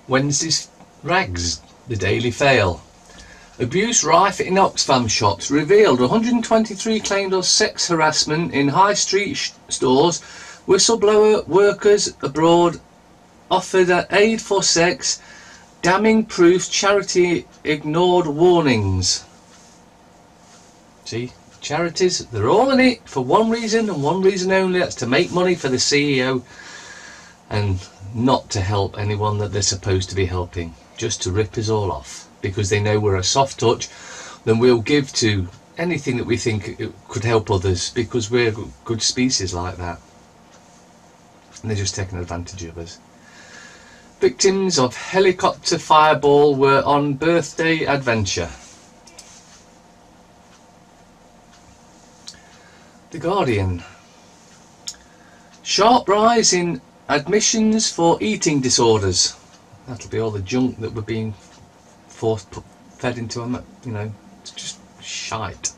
Wednesday's rags, the Daily Fail. Abuse rife in Oxfam shops, revealed 123 claimed of sex harassment in high street stores, whistleblower workers abroad offered aid for sex, damning proof charity ignored warnings. See, charities, they're all in it for one reason and one reason only, that's to make money for the CEO and not to help anyone that they're supposed to be helping, just to rip us all off, because they know we're a soft touch, then we'll give to anything that we think it could help others, because we're a good species like that, and they're just taking advantage of us. Victims of helicopter fireball were on birthday adventure. The Guardian. Sharp rise in admissions for eating disorders. That'll be all the junk that we're being fed into them, you know, it's just shite.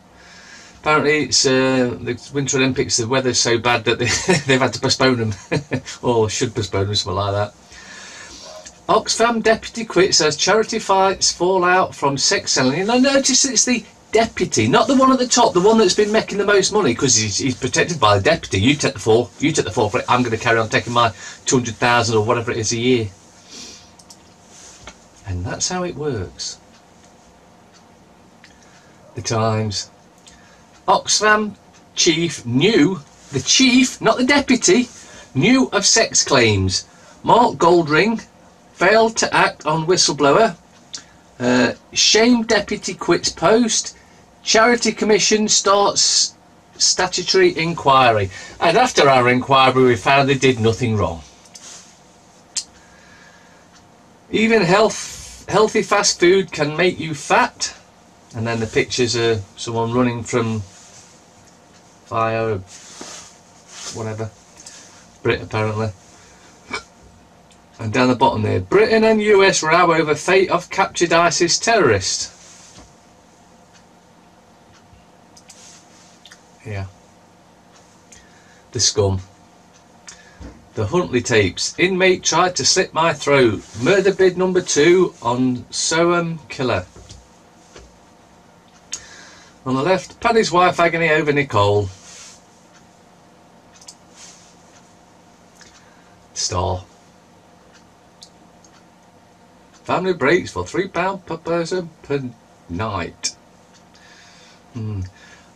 Apparently it's the Winter Olympics, the weather's so bad that they've had to postpone them, or should postpone them, something like that. Oxfam deputy quits as charity fights fall out from sex selling. And I notice it's the deputy, not the one at the top, the one that's been making the most money, because he's protected by the deputy. You take the fall for it. I'm going to carry on taking my 200,000 or whatever it is a year. And that's how it works. The Times. Oxfam chief knew, the chief, not the deputy, knew of sex claims. Mark Goldring failed to act on whistleblower. Shame deputy quits post. Charity Commission starts statutory inquiry. And after our inquiry we found they did nothing wrong. Even healthy fast food can make you fat. And then the pictures are someone running from fire, whatever, Brit apparently. And down the bottom there, Britain and US row over fate of captured ISIS terrorist. Yeah. The scum. The Huntley tapes. Inmate tried to slit my throat. Murder bid number 2 on Soham killer. On the left, Paddy's wife agony over Nicole. Star. Family breaks for £3 per person per night.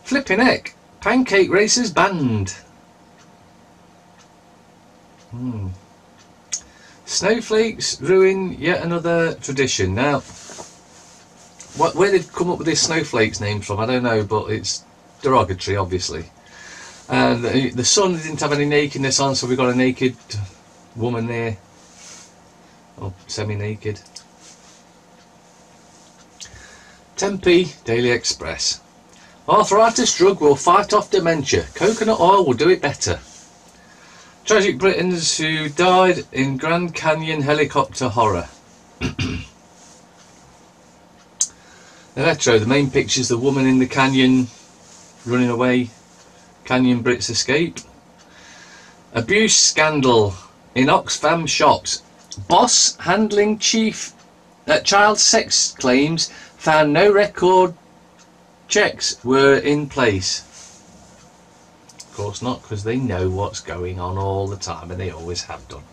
Flipping heck. Pancake racers banned. Snowflakes ruin yet another tradition. Now, where they've come up with this snowflakes name from, I don't know, but it's derogatory, obviously. And the sun didn't have any nakedness on, so we got a naked woman there, or semi-naked. Tempe Daily Express. Arthritis drug will fight off dementia. Coconut oil will do it better. Tragic Britons who died in Grand Canyon helicopter horror. Electro, the main picture's the woman in the canyon running away. Canyon Brits escape. Abuse scandal in Oxfam shops. Boss handling child sex claims found no record checks were in place. Of course not, because they know what's going on all the time, and they always have done.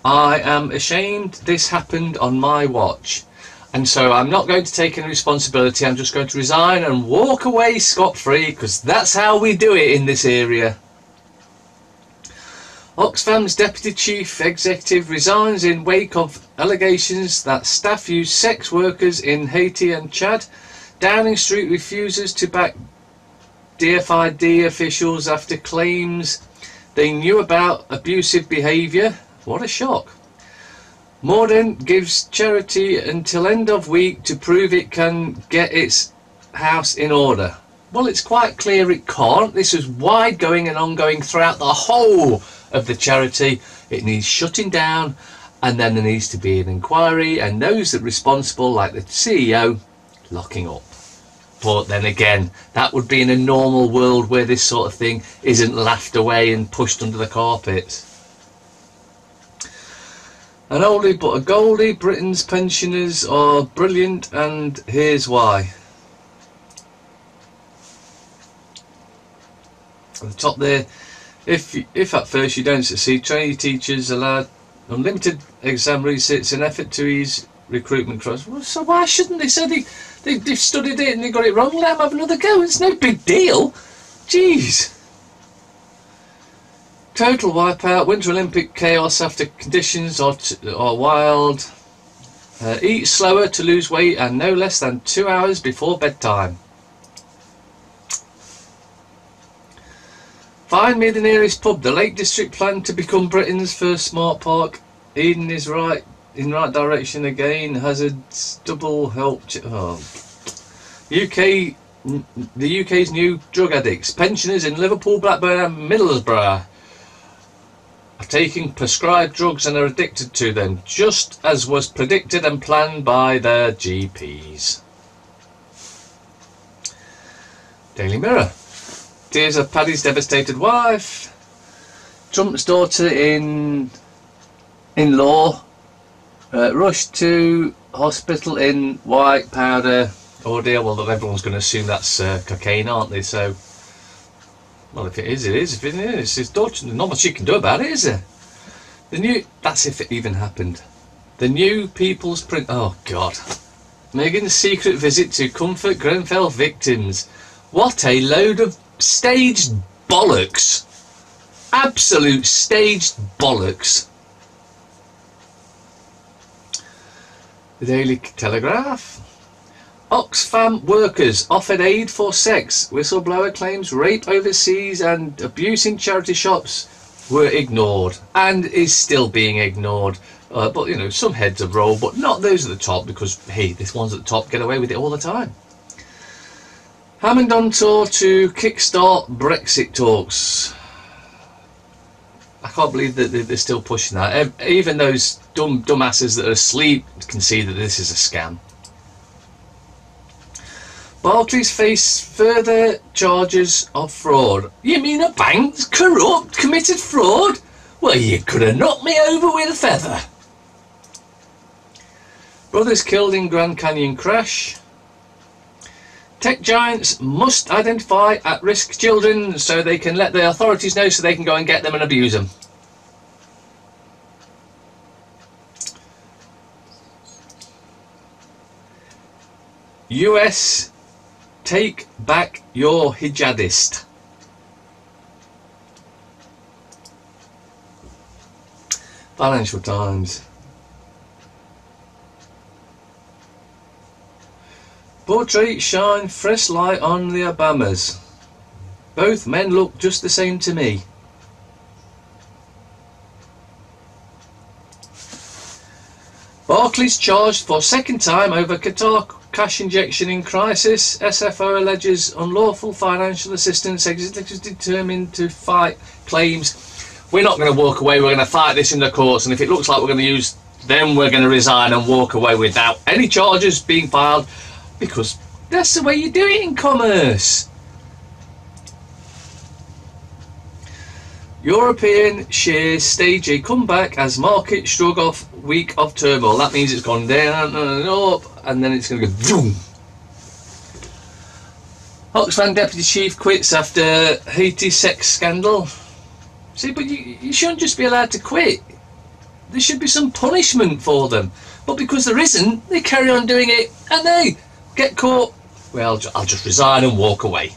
I am ashamed this happened on my watch, and so I'm not going to take any responsibility. I'm just going to resign and walk away scot-free, because that's how we do it in this area. Oxfam's deputy chief executive resigns in wake of allegations that staff use sex workers in Haiti and Chad. Downing Street refuses to back DFID officials after claims they knew about abusive behaviour. What a shock. Mordaunt gives charity until end of week to prove it can get its house in order. Well, it's quite clear it can't. This is wide going and ongoing throughout the whole of the charity. It needs shutting down, and then there needs to be an inquiry, and those that are responsible, like the CEO, locking up. But then again, that would be in a normal world where this sort of thing isn't laughed away and pushed under the carpet. An oldie but a goldie, Britain's pensioners are brilliant, and here's why. At the top there, if at first you don't succeed, trainee teachers allowed unlimited exam resits in effort to ease recruitment process. Well, so why shouldn't they? So they've studied it and they got it wrong. Let them have another go. It's no big deal. Jeez. Total wipeout. Winter Olympic chaos after conditions are wild. Eat slower to lose weight and no less than 2 hours before bedtime. Find me the nearest pub. The Lake District planned to become Britain's first smart park. Eden is right in right direction again. Hazards double help. The UK's new drug addicts. Pensioners in Liverpool, Blackburn and Middlesbrough are taking prescribed drugs and are addicted to them, just as was predicted and planned by their GPs. Daily Mirror. Tears of Paddy's devastated wife. Trump's daughter-in-law rushed to hospital in white powder ordeal. Well, everyone's going to assume that's cocaine, aren't they? So, well, if it is, it is. If it isn't, it's his daughter. Not much you can do about it, is there? That's if it even happened. The new People's Print. Oh God. Meghan's secret visit to comfort Grenfell victims. What a load of staged bollocks. Absolute staged bollocks. The Daily Telegraph. Oxfam workers offered aid for sex. Whistleblower claims rape overseas and abuse in charity shops were ignored and is still being ignored. But, you know, some heads have rolled, but not those at the top because, hey, this ones at the top get away with it all the time. Hammond on tour to kickstart Brexit talks. I can't believe that they're still pushing that. Even those dumbasses that are asleep can see that this is a scam. Barclays face further charges of fraud. You mean a bank's corrupt, committed fraud? Well, you could have knocked me over with a feather. Brothers killed in Grand Canyon crash. Tech giants must identify at-risk children so they can let the authorities know so they can go and get them and abuse them. US, take back your hijadist. Financial Times. Portrait shine fresh light on the Obamas. Both men look just the same to me. Barclays charged for second time over Qatar cash injection in crisis. SFO alleges unlawful financial assistance. Executives determined to fight claims. We're not going to walk away. We're going to fight this in the courts, and if it looks like we're going to use them, we're going to resign and walk away without any charges being filed. Because that's the way you do it in commerce. European shares stage a comeback as markets shrug off week of turmoil. That means it's gone down and up, and then it's going to go boom. Oxfam deputy chief quits after Haiti sex scandal. See, but you shouldn't just be allowed to quit. There should be some punishment for them. But because there isn't, they carry on doing it, and they get caught. Well, I'll just resign and walk away.